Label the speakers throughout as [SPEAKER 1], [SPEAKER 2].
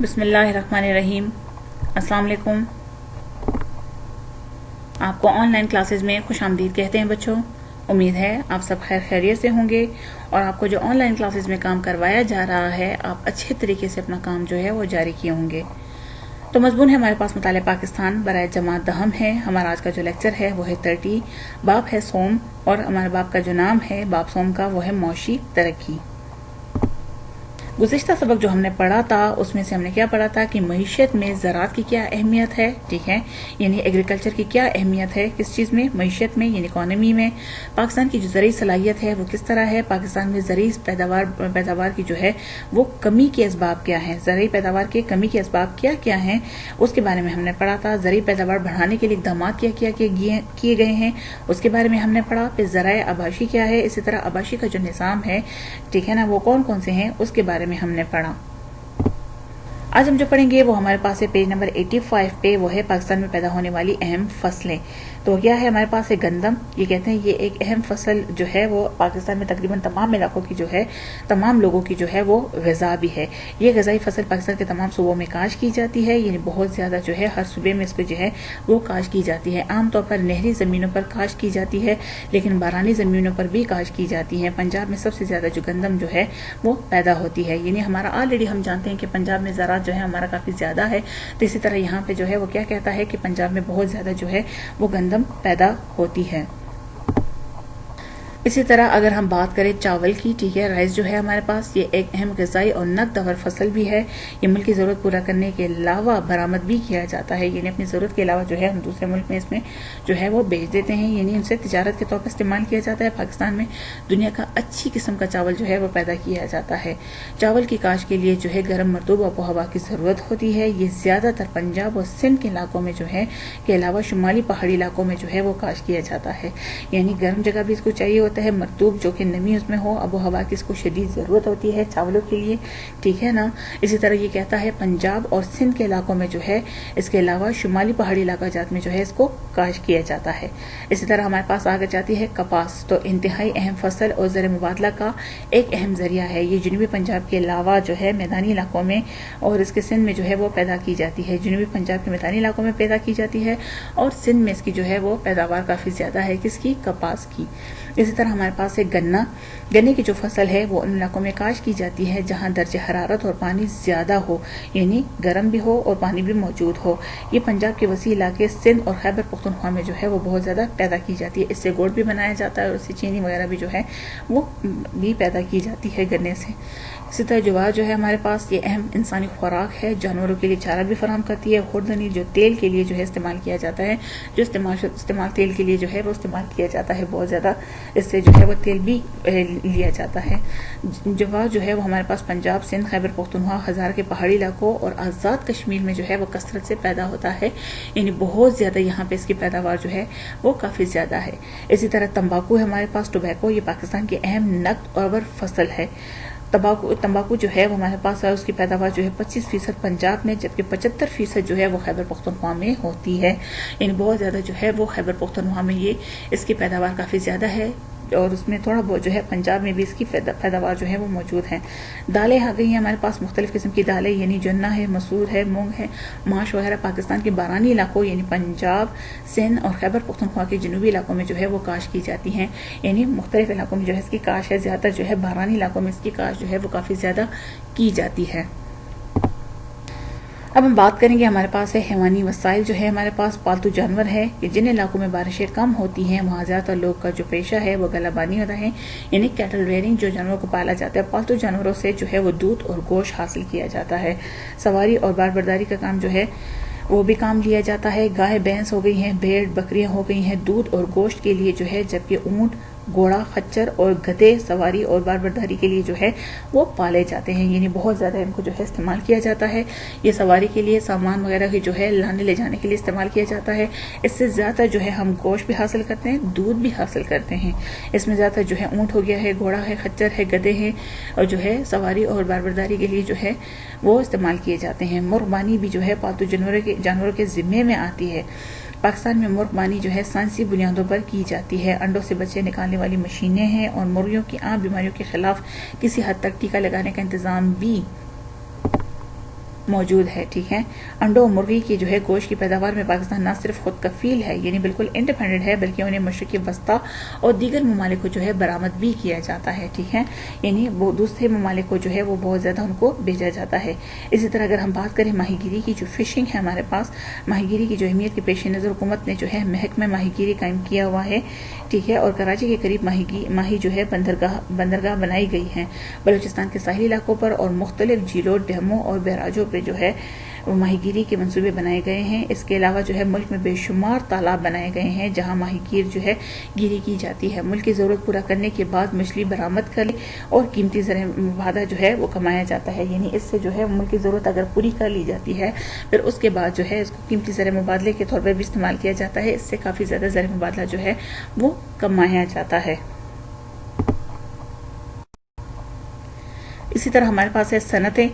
[SPEAKER 1] بسم اللہ الرحمن الرحیم۔ السلام علیکم۔ آپ کو آن لائن کلاسز میں خوش آمدید کہتے ہیں بچوں۔ امید ہے آپ سب خیر خیریت سے ہوں گے اور آپ کو جو آن لائن کلاسز میں کام کروایا جا رہا ہے آپ اچھے طریقے سے اپنا کام جو ہے وہ جاری کیے ہوں گے۔ تو مضمون ہے ہمارے پاس مطالعہ پاکستان برائے جماعت دہم ہے۔ ہمارا آج کا جو لیکچر ہے وہ ہے 30، باب ہے سوم، اور ہمارے باب کا جو نام ہے باب سوم کا وہ ہے معاشی ترقی۔ گزشتہ سبق جو ہم نے پڑھا تھا اس میں سے ہم نے کیا پڑھا تھا کہ معیشت میں زراعت کی کیا اہمیت ہے، ٹھیک ہے، یعنی ایگریکلچر کی کیا اہمیت ہے، کس چیز میں، معیشت میں، یعنی اکانومی میں، پاکستان کی جو زرعی صلاحیت ہے وہ کس طرح ہے، پاکستان میں زرعی پیداوار کی جو ہے وہ کمی کے اسباب کیا ہیں، زرعی پیداوار کے کمی کے اسباب کیا کیا ہیں، اس کے بارے میں ہم نے پڑھا تھا۔ زرعی پیداوار بڑھانے کے لیے اقدامات کیا کیے گئے ہیں اس کے بارے میں ہم نے پڑھا۔ پھر ذرائع آباشی کیا ہے، اسی طرح آباشی کا جو نظام ہے، ٹھیک ہے نا، وہ کون کون سے ہیں اس کے بارے میں ہم نے پڑھا۔ آج ہم جو پڑھیں گے وہ ہمارے پاس ہے پیج نمبر 85 پہ، وہ ہے پاکستان میں پیدا ہونے والی اہم فصلیں۔ تو کیا ہے ہمارے پاس ہے گندم، یہ کہتے ہیں یہ ایک اہم فصل جو ہے وہ پاکستان میں تقریباً تمام علاقوں کی جو ہے تمام لوگوں کی جو ہے وہ غذا بھی ہے۔ یہ غذائی فصل پاکستان کے تمام صوبوں میں کاشت کی جاتی ہے، یعنی بہت زیادہ جو ہے ہر صوبے میں اس پہ جو ہے وہ کاشت کی جاتی ہے۔ عام طور پر نہری زمینوں پر کاشت کی جاتی ہے لیکن بارانی زمینوں پر بھی کاشت کی جاتی ہے۔ پنجاب میں سب سے زیادہ جو گندم جو ہے وہ پیدا ہوتی ہے، یعنی ہمارا آلریڈی ہم جانتے ہیں کہ پنجاب میں زراعت جو ہے ہمارا کافی زیادہ ہے، تو اسی طرح یہاں پہ جو ہے وہ کیا کہتا ہے کہ پنجاب میں بہت زیادہ جو ہے وہ گندم پیدا ہوتی ہے۔ اسی طرح اگر ہم بات کریں چاول کی، ٹھیک ہے، رائس جو ہے ہمارے پاس یہ ایک اہم غذائی اور نقد آور فصل بھی ہے۔ یہ ملک کی ضرورت پورا کرنے کے علاوہ برآمد بھی کیا جاتا ہے، یعنی اپنی ضرورت کے علاوہ جو ہے ہم دوسرے ملک میں اس میں جو ہے وہ بیچ دیتے ہیں، یعنی ان سے تجارت کے طور پر استعمال کیا جاتا ہے۔ پاکستان میں دنیا کا اچھی قسم کا چاول جو ہے وہ پیدا کیا جاتا ہے۔ چاول کی کاشت کے لیے جو ہے گرم مرطوب آب و ہوا کی ضرورت ہوتی ہے۔ یہ زیادہ تر پنجاب اور سندھ کے علاقوں میں جو ہے کے علاوہ شمالی پہاڑی علاقوں میں جو ہے وہ کاشت کیا جاتا ہے، یعنی گرم جگہ بھی اس کو چاہیے ہوتا ہے، مرطوب جو کہ نمی اس میں ہو، آب و ہوا کی اس کو شدید ضرورت ہوتی ہے چاولوں کے لیے، ٹھیک ہے نا۔ اسی طرح یہ کہتا ہے پنجاب اور سندھ کے علاقوں میں جو ہے اس کے علاوہ شمالی پہاڑی علاقہ جات میں جو ہے اس کو کاشت کیا جاتا ہے۔ اسی طرح ہمارے پاس آگے جاتی ہے کپاس، تو انتہائی اہم فصل اور زر مبادلہ کا ایک اہم ذریعہ ہے۔ یہ جنوبی پنجاب کے علاوہ جو ہے میدانی علاقوں میں اور اس کے سندھ میں جو ہے وہ پیدا کی جاتی ہے۔ جنوبی پنجاب کے میدانی علاقوں میں پیدا کی جاتی ہے اور سندھ میں اس کی جو ہے وہ پیداوار کافی زیادہ ہے، کس کی، کپاس کی۔ اسی طرح ہمارے پاس ہے گنے کی جو فصل ہے وہ ان علاقوں میں کاشت کی جاتی ہے جہاں درجہ حرارت اور پانی زیادہ ہو، یعنی گرم بھی ہو اور پانی بھی موجود ہو۔ یہ پنجاب کے وسیع علاقے سندھ اور خیبر پختونخوا میں جو ہے وہ بہت زیادہ پیدا کی جاتی ہے۔ اس سے گوڑ بھی بنایا جاتا ہے اور اس سے چینی وغیرہ بھی جو ہے وہ بھی پیدا کی جاتی ہے گنے سے۔ اسی طرح جوار جو ہے ہمارے پاس یہ اہم انسانی خوراک ہے، جانوروں کے لیے چارہ بھی فراہم کرتی ہے۔ خوردنی جو تیل کے لیے جو ہے استعمال کیا جاتا ہے، جو استعمال تیل کے لیے جو ہے وہ استعمال کیا جاتا ہے، بہت زیادہ اس سے جو ہے وہ تیل بھی لیا جاتا ہے۔ جوار جو ہے وہ ہمارے پاس پنجاب، سندھ، خیبر پختونخوا، ہزارہ کے پہاڑی علاقوں اور آزاد کشمیر میں جو ہے وہ کثرت سے پیدا ہوتا ہے، یعنی بہت زیادہ یہاں پہ اس کی پیداوار جو ہے وہ کافی زیادہ ہے۔ اسی طرح تمباکو ہے ہمارے پاس، ٹوبیکو، یہ پاکستان کی اہم نقد آور فصل ہے۔ تمباکو جو ہے وہ ہمارے پاس ہے، اس کی پیداوار جو ہے 25% پنجاب میں، جبکہ 75% جو ہے وہ خیبر پختونخوا میں ہوتی ہے، یعنی بہت زیادہ جو ہے وہ خیبر پختونخوا میں یہ اس کی پیداوار کافی زیادہ ہے اور اس میں تھوڑا بہت جو ہے پنجاب میں بھی اس کی پیداوار جو ہے وہ موجود ہے۔ دالیں آ گئی ہیں ہمارے پاس، مختلف قسم کی دالیں، یعنی جنا ہے، مسور ہے، مونگ ہے، ماش وغیرہ پاکستان کے بارانی علاقوں یعنی پنجاب، سندھ اور خیبر پختونخوا کے جنوبی علاقوں میں جو ہے وہ کاشت کی جاتی ہیں، یعنی مختلف علاقوں میں جو ہے اس کی کاشت ہے، زیادہ تر جو ہے بارانی علاقوں میں اس کی کاشت جو ہے وہ کافی زیادہ کی جاتی ہے۔ اب ہم بات کریں گے ہمارے پاس ہے حیوانی وسائل، جو ہے ہمارے پاس پالتو جانور ہے کہ جن علاقوں میں بارشیں کم ہوتی ہیں وہاں زیادہ تر لوگ کا جو پیشہ ہے وہ گلہ بانی ہوتا ہے، یعنی کیٹل ریئرنگ، جو جانوروں کو پالا جاتا ہے۔ پالتو جانوروں سے جو ہے وہ دودھ اور گوشت حاصل کیا جاتا ہے۔ سواری اور باربرداری کا کام جو ہے وہ بھی کام لیا جاتا ہے۔ گائے بھینس ہو گئی ہیں، بھیڑ بکریاں ہو گئی ہیں دودھ اور گوشت کے لیے جو ہے، جبکہ اونٹ، گھوڑا، خچر اور گدھے سواری اور باربرداری کے لیے جو ہے وہ پالے جاتے ہیں، یعنی بہت زیادہ ان کو جو ہے استعمال کیا جاتا ہے۔ یہ سواری کے لیے، سامان وغیرہ کی جو ہے لانے لے جانے کے لیے استعمال کیا جاتا ہے۔ اس سے زیادہ جو ہے ہم گوشت بھی حاصل کرتے ہیں، دودھ بھی حاصل کرتے ہیں۔ اس میں زیادہ جو ہے اونٹ ہو گیا ہے، گھوڑا ہے، خچر ہے، گدھے ہیں، اور جو ہے سواری اور باربرداری کے لیے جو ہے وہ استعمال کیے جاتے ہیں۔ مرغبانی بھی جو ہے پالتو جانوروں کے ذمے میں آتی ہے۔ پاکستان میں مرغ بانی جو ہے سائنسی بنیادوں پر کی جاتی ہے۔ انڈوں سے بچے نکالنے والی مشینیں ہیں اور مرغیوں کی عام بیماریوں کے خلاف کسی حد تک ٹیکہ لگانے کا انتظام بھی موجود ہے، ٹھیک ہے۔ انڈوں اور مرغی کی جو ہے گوشت کی پیداوار میں پاکستان نہ صرف خود کفیل ہے، یعنی بالکل انڈیپینڈنٹ ہے، بلکہ انہیں مشرقی وسطی اور دیگر ممالک کو جو ہے برآمد بھی کیا جاتا ہے، ٹھیک ہے، یعنی وہ دوسرے ممالک کو جو ہے وہ بہت زیادہ ان کو بھیجا جاتا ہے۔ اسی طرح اگر ہم بات کریں ماہی گیری کی، جو فشنگ ہے ہمارے پاس، ماہی گیری کی جو اہمیت کے پیش نظر حکومت نے جو ہے محکمہ ماہی گیری قائم کیا ہوا ہے، ٹھیک ہے، اور کراچی کے قریب ماہی جو ہے بندرگاہ بنائی گئی ہیں۔ بلوچستان کے ساحلی علاقوں پر اور مختلف جھیلوں، ڈیموں اور بیراجوں پہ جو ہے ماہی گیری کے منصوبے بنائے گئے ہیں۔ اس کے علاوہ جو ہے ملک میں بے شمار تالاب بنائے گئے ہیں جہاں ماہی گیر جو ہے گیری کی جاتی ہے۔ ملک کی ضرورت پورا کرنے کے بعد مچھلی برآمد کر اور قیمتی زر مبادلہ جو ہے وہ کمایا جاتا ہے، یعنی اس سے جو ہے ملک کی ضرورت اگر پوری کر لی جاتی ہے پھر اس کے بعد جو ہے اس کو قیمتی زر مبادلے کے طور پر بھی استعمال کیا جاتا ہے۔ اس سے کافی زیادہ زر مبادلہ جو ہے وہ کمایا جاتا ہے۔ اسی طرح ہمارے پاس ہے صنعتیں۔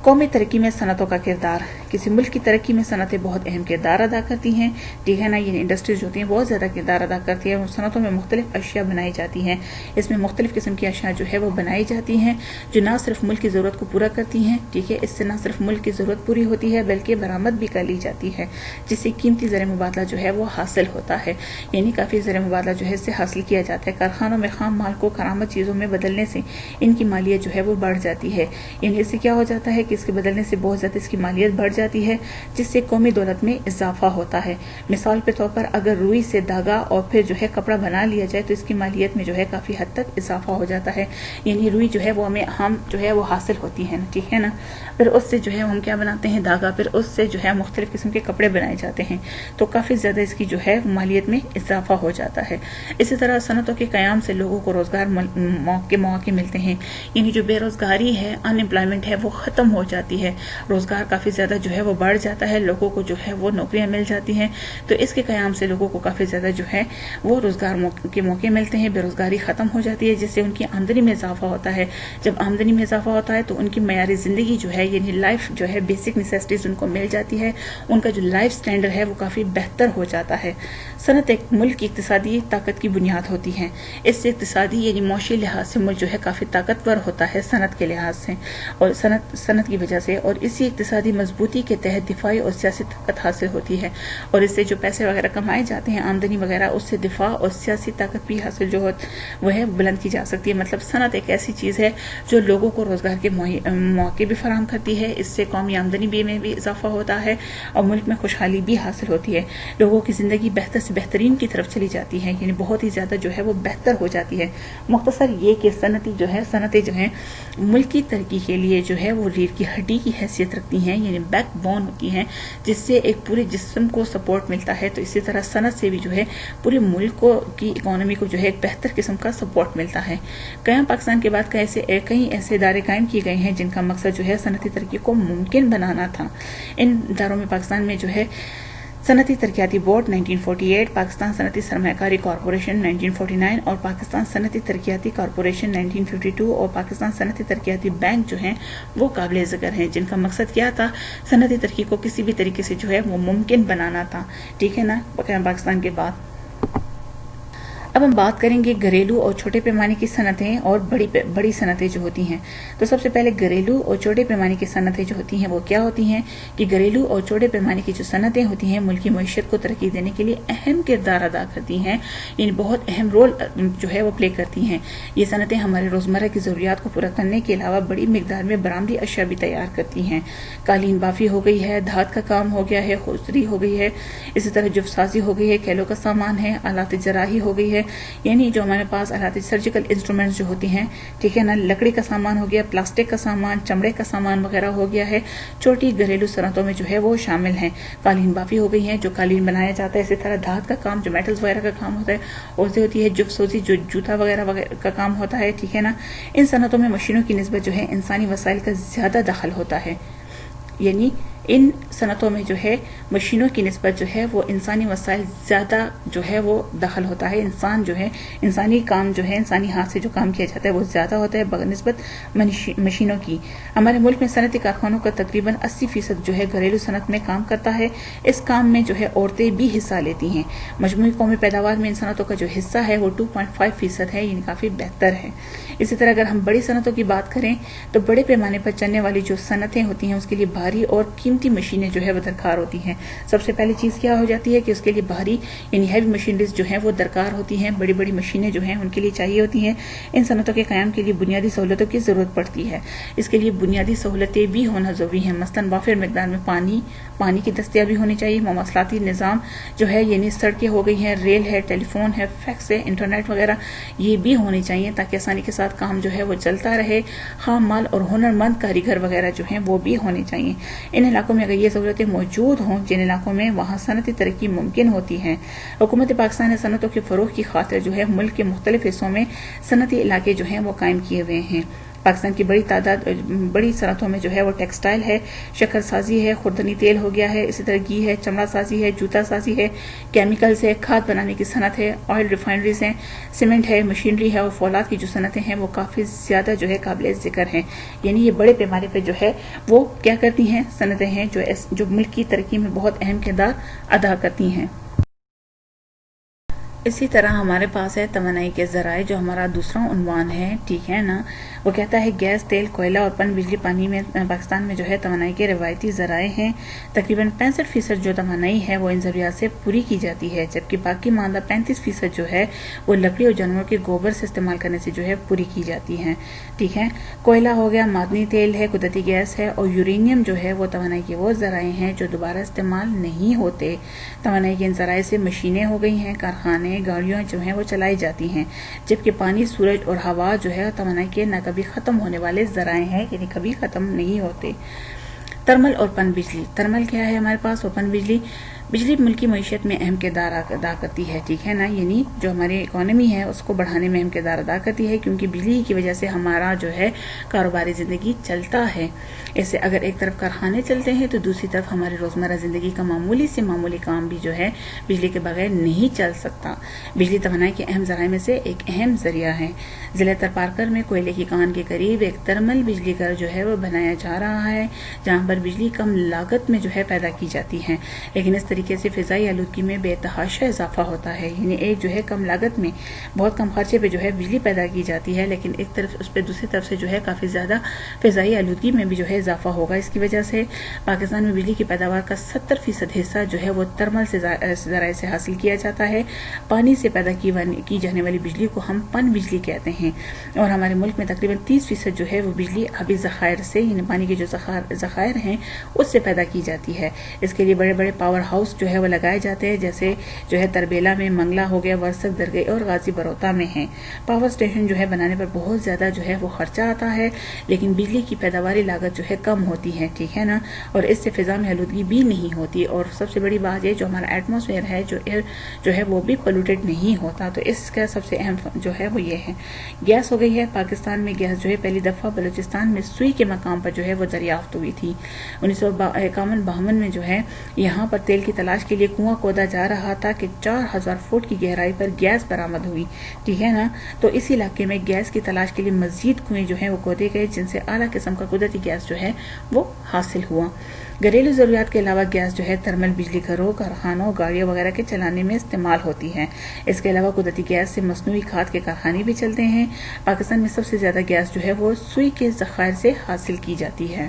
[SPEAKER 1] قومی ترقی میں صنعتوں کا کردار۔ کسی ملک کی ترقی میں صنعتیں بہت اہم کردار ادا کرتی ہیں، ٹھیک ہے نا، یہ انڈسٹریز جو ہوتی ہیں بہت زیادہ کردار ادا کرتی ہیں، اور صنعتوں میں مختلف اشیاء بنائی جاتی ہیں۔ اس میں مختلف قسم کی اشیاء جو ہے وہ بنائی جاتی ہیں جو نہ صرف ملک کی ضرورت کو پورا کرتی ہیں، ٹھیک ہے، اس سے نہ صرف ملک کی ضرورت پوری ہوتی ہے بلکہ برآمد بھی کر لی جاتی ہے، جس سے قیمتی زر مبادلہ جو ہے وہ حاصل ہوتا ہے، یعنی کافی زر مبادلہ جو ہے اس سے حاصل کیا جاتا ہے۔ کارخانوں میں خام مال کو کارآمد چیزوں میں بدلنے سے ان کی مالیت جو ہے وہ بڑھ جاتی ہے، یعنی اس سے کیا ہو جاتا ہے کہ اس کے بدلنے سے بہت زیادہ اس کی مالیت بڑھ جاتی ہے، جس سے قومی دولت میں اضافہ ہوتا ہے۔ مثال کے طور پر اگر روئی سے دھاگا اور پھر جو ہے کپڑا بنا لیا جائے تو اس کی مالیت میں جو ہے کافی حد تک اضافہ ہو جاتا ہے، یعنی روئی جو ہے وہ ہم جو ہے وہ حاصل ہوتی ہے نا، ٹھیک ہے نا، پھر اس سے جو ہے ہم کیا بناتے ہیں دھاگا، پھر اس سے جو ہے مختلف قسم کے کپڑے بنائے جاتے ہیں، تو کافی زیادہ اس کی جو ہے مالیت میں اضافہ ہو جاتا ہے۔ اسی طرح صنعتوں کے قیام سے لوگوں کو روزگار مواقع ملتے ہیں، یعنی جو بے روزگاری ہے، ان امپلائمنٹ ہے، وہ ختم ہو جاتی ہے، روزگار کافی زیادہ جو ہے وہ بڑھ جاتا ہے، لوگوں کو جو ہے وہ نوکریاں مل جاتی ہیں، تو اس کے قیام سے لوگوں کو کافی زیادہ جو ہے وہ روزگار کے موقع ملتے ہیں، بے روزگاری ختم ہو جاتی ہے، جس سے ان کی آمدنی میں اضافہ ہوتا ہے۔ جب آمدنی میں اضافہ ہوتا ہے تو ان کی معیاری زندگی جو ہے یعنی لائف جو ہے بیسک نیسیسٹیز ان کو مل جاتی ہے، ان کا جو لائف سٹینڈرڈ ہے وہ کافی بہتر ہو جاتا ہے۔ صنعت ایک ملک کی اقتصادی طاقت کی بنیاد ہوتی ہے، اس سے اقتصادی یعنی معاشی لحاظ سے ملک جو ہے کافی طاقتور ہوتا ہے صنعت کے لحاظ سے اور صنعت کی وجہ سے، اور اسی اقتصادی مضبوطی کے تحت دفاعی اور سیاسی طاقت حاصل ہوتی ہے، اور اس سے جو پیسے وغیرہ کمائے جاتے ہیں، آمدنی وغیرہ، اس سے دفاع اور سیاسی طاقت بھی حاصل جو وہ ہے بلند کی جا سکتی ہے۔ مطلب صنعت ایک ایسی چیز ہے جو لوگوں کو روزگار کے موقع بھی فراہم کرتی ہے، اس سے قومی آمدنی میں بھی اضافہ ہوتا ہے اور ملک میں خوشحالی بھی حاصل ہوتی ہے، لوگوں کی زندگی بہتر سے بہترین کی طرف چلی جاتی ہے، یعنی بہت ہی زیادہ جو ہے وہ بہتر ہو جاتی ہے۔ مختصر یہ کہ صنعتیں جو ہیں ملک کی ترقی کے لیے جو ہے وہ ریڑھ کی ہڈی کی حیثیت رکھتی ہیں، یعنی بیک بون ہوتی ہیں، جس سے ایک پورے جسم کو سپورٹ ملتا ہے، تو اسی طرح صنعت سے بھی جو ہے پورے ملک کی اکانومی کو جو ہے ایک بہتر قسم کا سپورٹ ملتا ہے۔ قیام پاکستان کے بعد کئی ایسے ادارے قائم کیے گئے ہیں جن کا مقصد جو ہے صنعتی ترقی کو ممکن بنانا تھا۔ ان اداروں میں پاکستان میں جو ہے صنعتی ترقیاتی بورڈ 1948، پاکستان صنعتی سرمایہ کاری کارپوریشن 1949 اور پاکستان صنعتی ترقیاتی کارپوریشن 1952 اور پاکستان صنعتی ترقیاتی بینک جو ہیں وہ قابل ذکر ہیں، جن کا مقصد کیا تھا، صنعتی ترقی کو کسی بھی طریقے سے جو ہے وہ ممکن بنانا تھا، ٹھیک ہے نا، پاکستان کے بعد۔ اب ہم بات کریں گے گھریلو اور چھوٹے پیمانے کی صنعتیں اور بڑی صنعتیں جو ہوتی ہیں۔ تو سب سے پہلے گھریلو اور چھوٹے پیمانے کی صنعتیں جو ہوتی ہیں وہ کیا ہوتی ہیں کہ گھریلو اور چھوٹے پیمانے کی جو صنعتیں ہوتی ہیں ملکی معیشت کو ترقی دینے کے لیے اہم کردار ادا کرتی ہیں، یعنی بہت اہم رول جو ہے وہ پلے کرتی ہیں۔ یہ صنعتیں ہمارے روزمرہ کی ضروریات کو پورا کرنے کے علاوہ بڑی مقدار میں برآمدی اشیاء بھی تیار کرتی ہیں۔ قالین بافی ہو گئی ہے، دھات کا کام ہو گیا ہے، ہوزری ہو گئی ہے، اسی طرح جفت سازی ہو گئی ہے، کھیلوں کا سامان ہے، آلات جراحی ہو گئی ہے، یعنی جو ہمارے پاس آلات سرجیکل انسٹرومنٹس جو ہوتی ہیں، ٹھیک ہے نا، لکڑی کا سامان ہو گیا، پلاسٹک کا سامان، چمڑے کا سامان وغیرہ ہو گیا ہے، چھوٹی گھریلو صنعتوں میں جو ہے وہ شامل ہیں۔ قالین بافی ہو گئی ہے جو قالین بنایا جاتا ہے، اسی طرح دھات کا کام جو میٹلز وغیرہ کا کام ہوتا ہے، اوزے ہوتی ہے، جفت سوزی جو جوتا وغیرہ کا کام ہوتا ہے، ٹھیک ہے نا۔ ان صنعتوں میں مشینوں کی نسبت جو ہے انسانی وسائل کا زیادہ دخل ہوتا ہے، یعنی ان صنعتوں میں جو ہے مشینوں کی نسبت جو ہے وہ انسانی وسائل زیادہ جو ہے وہ دخل ہوتا ہے. انسان جو ہے انسانی کام جو ہے انسانی ہاتھ سے جو کام کیا جاتا ہے وہ زیادہ ہوتا ہے بنسبت مشینوں کی. ہمارے ملک میں صنعتی کارخانوں کا تقریباً 80% جو ہے گھریلو صنعت میں کام کرتا ہے. اس کام میں جو ہے عورتیں بھی حصہ لیتی ہیں. مجموعی قومی پیداوار میں ان صنعتوں کا جو حصہ ہے وہ 2.5% ہے، یعنی کافی بہتر ہے. اسی طرح اگر ہم بڑی صنعتوں کی بات کریں تو بڑے پیمانے پر چلنے والی جو صنعتیں ہوتی ہیں اس کے لیے بھاری اور قیمتی مشینیں جو ہے وہ درکار ہوتی ہیں. سب سے پہلی چیز کیا ہو جاتی ہے کہ اس کے لیے بھاری یعنی ہیوی مشینریز جو ہیں وہ درکار ہوتی ہیں. بڑی بڑی مشینیں جو ہیں ان کے لیے چاہیے ہوتی ہیں. ان صنعتوں کے قیام کے لیے بنیادی سہولتوں کی ضرورت پڑتی ہے. اس کے لیے بنیادی سہولتیں بھی ہونا ضروری ہیں. مثلاً وافر مقدار میں پانی کی دستیابی ہونی چاہیے. مواصلاتی نظام جو ہے یعنی سڑکیں ہو گئی ہیں، ریل ہے، ٹیلی فون ہے، فیکس ہے، انٹرنیٹ وغیرہ یہ بھی ہونی چاہیے تاکہ آسانی کے ساتھ کام جو ہے وہ چلتا رہے. خام مال اور ہنرمند کاریگر وغیرہ جو ہیں وہ بھی ہونے چاہیے. ان علاقوں میں اگر یہ ضرورتیں موجود ہوں جن علاقوں میں وہاں صنعتی ترقی ممکن ہوتی ہے. حکومت پاکستان نے صنعتوں کے فروغ کی خاطر جو ہے ملک کے مختلف حصوں میں صنعتی علاقے جو ہیں وہ قائم کیے ہوئے ہیں. پاکستان کی بڑی صنعتوں میں جو ہے وہ ٹیکسٹائل ہے، شکر سازی ہے، خوردنی تیل ہو گیا ہے، اسی طرح گھی ہے، چمڑا سازی ہے، جوتا سازی ہے، کیمیکلز ہے، کھاد بنانے کی صنعت ہے، آئل ریفائنریز ہیں، سیمنٹ ہے، مشینری ہے اور فولاد کی جو صنعتیں ہیں وہ کافی زیادہ جو ہے قابل ذکر ہیں. یعنی یہ بڑے پیمانے پہ جو ہے وہ کیا کرتی ہیں، صنعتیں ہیں جو ملک کی ترقی میں بہت اہم کردار ادا کرتی ہیں. اسی طرح ہمارے پاس ہے توانائی کے ذرائع جو ہمارا دوسرا عنوان ہے، ٹھیک ہے نا. وہ کہتا ہے گیس، تیل، کوئلہ اور پن بجلی پانی میں پاکستان میں جو ہے توانائی کے روایتی ذرائع ہیں. تقریباً 65% جو توانائی ہے وہ ان ذریعہ سے پوری کی جاتی ہے، جبکہ باقی ماندہ 35% جو ہے وہ لکڑی اور جانوروں کے گوبر سے استعمال کرنے سے جو ہے پوری کی جاتی ہے. ٹھیک ہے. کوئلہ ہو گیا، معدنی تیل ہے، قدرتی گیس ہے اور یورینیم جو ہے وہ توانائی کے وہ ذرائع ہیں جو دوبارہ استعمال نہیں ہوتے. توانائی کے ان ذرائع سے مشینیں ہو گئی ہیں، کارخانے، گاڑیاں جو ہیں وہ چلائی جاتی ہیں، جبکہ پانی، سورج اور ہوا جو ہے توانائی کے نہ کبھی ختم ہونے والے ذرائع ہیں، یعنی کبھی ختم نہیں ہوتے. ترمل اور پن بجلی. ترمل کیا ہے ہمارے پاس؟ اور پن بجلی ملک کی معیشت میں اہم کردار ادا کرتی ہے. ٹھیک ہے نا. یعنی جو ہماری اکانومی ہے اس کو بڑھانے میں اہم کردار ادا کرتی ہے، کیونکہ بجلی کی وجہ سے ہمارا جو ہے کاروباری زندگی چلتا ہے. ایسے اگر ایک طرف کارخانے چلتے ہیں تو دوسری طرف ہماری روزمرہ زندگی کا معمولی سے معمولی کام بھی جو ہے بجلی کے بغیر نہیں چل سکتا. بجلی توانائی کے اہم ذرائع میں سے ایک اہم ذریعہ ہے. ضلع ترپارکر میں کوئلے کی کان کے قریب ایک ترمل بجلی گھر جو ہے وہ بنایا جا رہا ہے، جہاں پر بجلی کم لاگت میں جو ہے پیدا کی جاتی ہے، لیکن اس طریقے سے فضائی آلودگی میں بے تحاشا اضافہ ہوتا ہے. یعنی ایک جو ہے کم لاگت میں بہت کم خرچے پہ جو ہے بجلی پیدا کی جاتی ہے، لیکن ایک طرف اس پہ دوسری طرف سے جو ہے کافی زیادہ فضائی آلودگی میں بھی جو ہے اضافہ ہوگا. اس کی وجہ سے پاکستان میں بجلی کی پیداوار کا 70% حصہ جو ہے وہ ترمل سے ذرائع سے حاصل کیا جاتا ہے. پانی سے پیدا کی جانے والی بجلی کو ہم پن بجلی کہتے ہیں، اور ہمارے ملک میں تقریباً 30% جو ہے وہ بجلی آبی ذخائر سے، یعنی پانی کے جو ذخائر ہیں اس سے پیدا کی جاتی ہے. اس کے لیے بڑے بڑے پاور ہاؤس جو ہے وہ لگائے جاتے ہیں، جیسے جو ہے تربیلا میں، منگلہ ہو گیا، ورسک، درگئی اور غازی بروتا میں ہیں. پاور اسٹیشن جو ہے بنانے پر بہت زیادہ جو ہے وہ خرچہ آتا ہے، لیکن بجلی کی پیداواری لاگت جو ہے کم ہوتی ہے. ٹھیک ہے نا. اور اس سے فضا میں آلودگی بھی نہیں ہوتی، اور سب سے بڑی بات یہ جو ہمارا ایٹماسفیئر ہے، جو ایئر جو ہے وہ بھی پولوٹیڈ نہیں ہوتا. تو اس کا سب سے اہم جو ہے وہ یہ ہے. گیس ہو گئی ہے. پاکستان میں گیس جو ہے پہلی دفعہ بلوچستان میں سوئی کے مقام پر جو ہے وہ دریافت ہوئی تھی. 1951-52 میں جو ہے یہاں پر تیل کی تلاش کے لیے کنواں کھودا جا رہا تھا کہ 4000 فٹ کی گہرائی پر گیس برآمد ہوئی. ٹھیک ہے نا. تو اس علاقے میں گیس کی تلاش کے لیے مزید کنویں جو ہیں وہ کھودے گئے، جن سے اعلیٰ قسم کا قدرتی گیس جو ہے وہ حاصل ہوا. گھریلو ضروریات کے علاوہ گیس جو ہے ترمل بجلی گھروں، کارخانوں، گاڑیوں وغیرہ کے چلانے میں استعمال ہوتی ہے. اس کے علاوہ قدرتی گیس سے مصنوعی کھاد کے کارخانے بھی چلتے ہیں. پاکستان میں سب سے زیادہ گیس جو ہے وہ سوئی کے ذخائر سے حاصل کی جاتی ہے.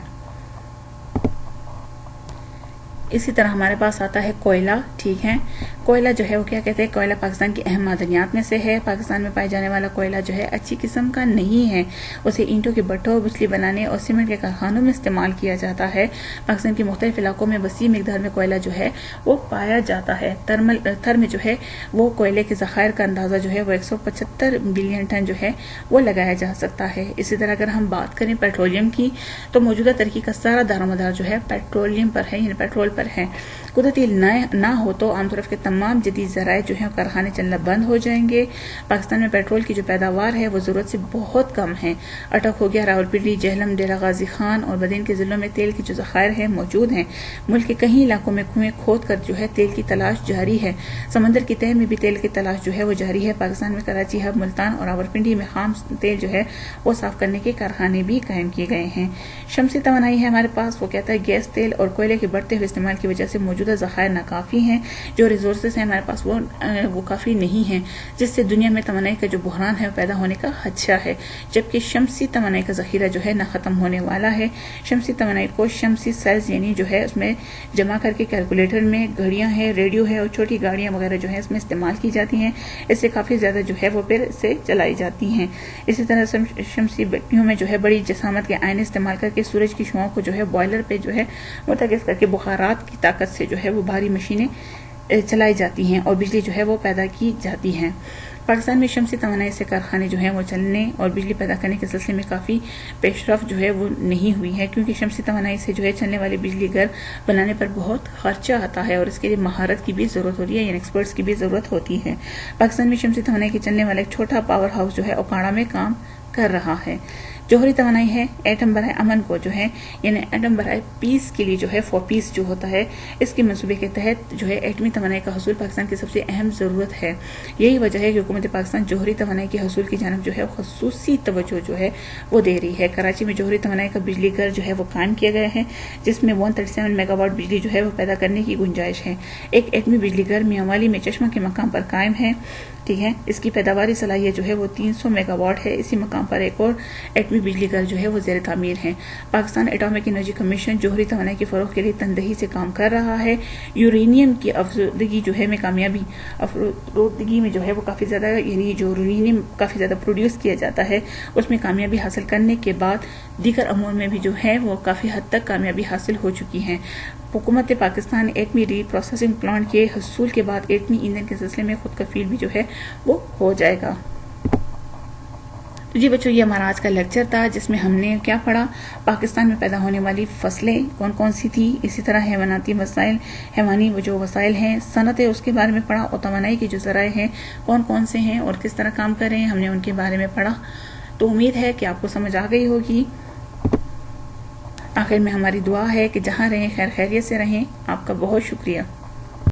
[SPEAKER 1] اسی طرح ہمارے پاس آتا ہے کوئلہ. ٹھیک ہے. کوئلہ جو ہے وہ کیا کہتے ہیں؟ کوئلہ پاکستان کی اہم معدنیات میں سے ہے. پاکستان میں پائے جانے والا کوئلہ جو ہے اچھی قسم کا نہیں ہے. اسے اینٹوں کے بٹوں، بجلی بنانے اور سیمنٹ کے کارخانوں میں استعمال کیا جاتا ہے. پاکستان کے مختلف علاقوں میں وسیع مقدار میں کوئلہ جو ہے وہ پایا جاتا ہے. تھر میں جو ہے وہ کوئلے کے ذخائر کا اندازہ جو ہے وہ 175 بلین ٹن جو ہے وہ لگایا جا سکتا ہے. اسی طرح اگر ہم بات کریں پیٹرولیم کی، تو موجودہ ترقی کا سارا دار و مدار جو ہے پیٹرولیم پر ہے، یعنی پیٹرول پر پر ہیں۔ قدرتی نہ ہو تو عام طرف کے تمام جدید ذرائع جو ہیں کارخانے چلنا بند ہو جائیں گے۔ پاکستان میں پیٹرول کی جو پیداوار ہے وہ ضرورت سے بہت کم ہے۔ اٹک ہو گیا، راولپنڈی، جہلم، ڈیرہ غازی خان اور بدین کے ضلعوں میں تیل کی جو ذخائر ہیں موجود ہیں۔ ملک کے کئی علاقوں میں کنویں کھود کر جو ہے تیل کی تلاش جاری ہے۔ سمندر کی تہہ میں بھی تیل کی تلاش جو ہے وہ جاری ہے۔ پاکستان میں کراچی ہب، ملتان اور راولپنڈی میں خام تیل جو ہے وہ صاف کرنے کے کارخانے بھی قائم کیے گئے ہیں۔ شمسی توانائی ہے ہمارے پاس، وہ کہتا ہے گیس، تیل اور کوئلے کے بڑھتے ہوئے استعمال کی وجہ سے موجودہ ذخائر ناکافی ہیں۔ جو ریسورسز ہیں ہمارے پاس وہ کافی نہیں ہیں، جس سے دنیا میں توانائی کا جو بحران ہے پیدا ہونے کا خدشہ ہے، جبکہ شمسی توانائی کا ذخیرہ جو ہے نہ ختم ہونے والا ہے۔ شمسی توانائی کو شمسی سیلز یعنی جو ہے اس میں جمع کر کے کیلکولیٹر میں گھڑیاں ہیں، ریڈیو ہے اور چھوٹی گاڑیاں وغیرہ جو ہے اس میں استعمال کی جاتی ہیں۔ اس سے کافی زیادہ جو ہے وہ پھر سے چلائی جاتی ہیں۔ اسی طرح شمسی بتیوں میں جو ہے بڑی جسامت کے آئینے استعمال کر کے سورج کی شعاعوں کو جو ہے بوائلر پہ جو ہے مرتکز کر کے بخارات کی طاقت سے جو ہے وہ بھاری مشینیں چلائی جاتی ہیں اور بجلی جو ہے وہ پیدا کی جاتی ہے۔ پاکستان میں شمسی توانائی سے کارخانے جو ہیں وہ چلنے اور بجلی پیدا کرنے کے سلسلے میں کافی پیش رفت جو ہے وہ نہیں ہوئی ہے، کیونکہ شمسی توانائی سے جو ہے چلنے والی بجلی گھر بنانے پر بہت خرچہ آتا ہے اور اس کے لیے مہارت کی بھی ضرورت ہوتی ہے، یعنی ایکسپرٹس کی بھی ضرورت ہوتی ہے۔ پاکستان میں شمسی توانائی کے چلنے والا ایک چھوٹا پاور ہاؤس جو ہے اوکاڑا میں کام کر رہا ہے۔ جوہری توانائی ہے ایٹم برائے امن کو جو ہے یعنی ایٹم برائے پیس کے لیے جو ہے فور پیس جو ہوتا ہے، اس کے منصوبے کے تحت جو ہے ایٹمی توانائی کا حصول پاکستان کی سب سے اہم ضرورت ہے۔ یہی وجہ ہے کہ حکومت پاکستان جوہری توانائی کے حصول کی جانب جو ہے خصوصی توجہ جو ہے وہ دے رہی ہے۔ کراچی میں جوہری توانائی کا بجلی گھر جو ہے وہ قائم کیا گیا ہے، جس میں 137 میگا واٹ بجلی جو ہے وہ پیدا کرنے کی گنجائش ہے۔ ایک ایٹمی بجلی گھر میاں والی میں چشمہ کے مقام پر قائم ہے، ٹھیک ہے۔ اس کی پیداواری صلاحیت جو ہے وہ 300 میگا واٹ ہے۔ اسی مقام پر ایک اور ایٹمی بجلی گھر جو ہے وہ زیر تعمیر ہے۔ پاکستان ایٹامک انرجی کمیشن جوہری توانائی کے فروغ کے لیے تندہی سے کام کر رہا ہے۔ یورینیم کی افزودگی جو ہے میں جو ہے وہ کافی زیادہ یعنی جو یورینیم کافی زیادہ پروڈیوس کیا جاتا ہے، اس میں کامیابی حاصل کرنے کے بعد دیگر امور میں بھی جو ہے وہ کافی حد تک کامیابی حاصل ہو چکی ہے۔ حکومت پاکستان ایٹمی ری پروسیسنگ پلانٹ کے حصول کے بعد ایٹمی ایندھن کے سلسلے میں خود کفیل بھی جو ہے وہ ہو جائے گا۔ تو جی بچوں، یہ ہمارا آج کا لیکچر تھا، جس میں ہم نے کیا پڑھا، پاکستان میں پیدا ہونے والی فصلیں کون کون سی تھی، اسی طرح حیوانی جو وسائل ہیں، صنعتیں اس کے بارے میں پڑھا، اور توانائی کے جو ذرائع ہیں کون کون سے ہیں اور کس طرح کام کر رہے ہیں، ہم نے ان کے بارے میں پڑھا۔ تو امید ہے کہ آپ کو سمجھ آ گئی ہوگی۔ آخر میں ہماری دعا ہے کہ جہاں رہیں خیر خیریت سے رہیں۔ آپ کا بہت شکریہ۔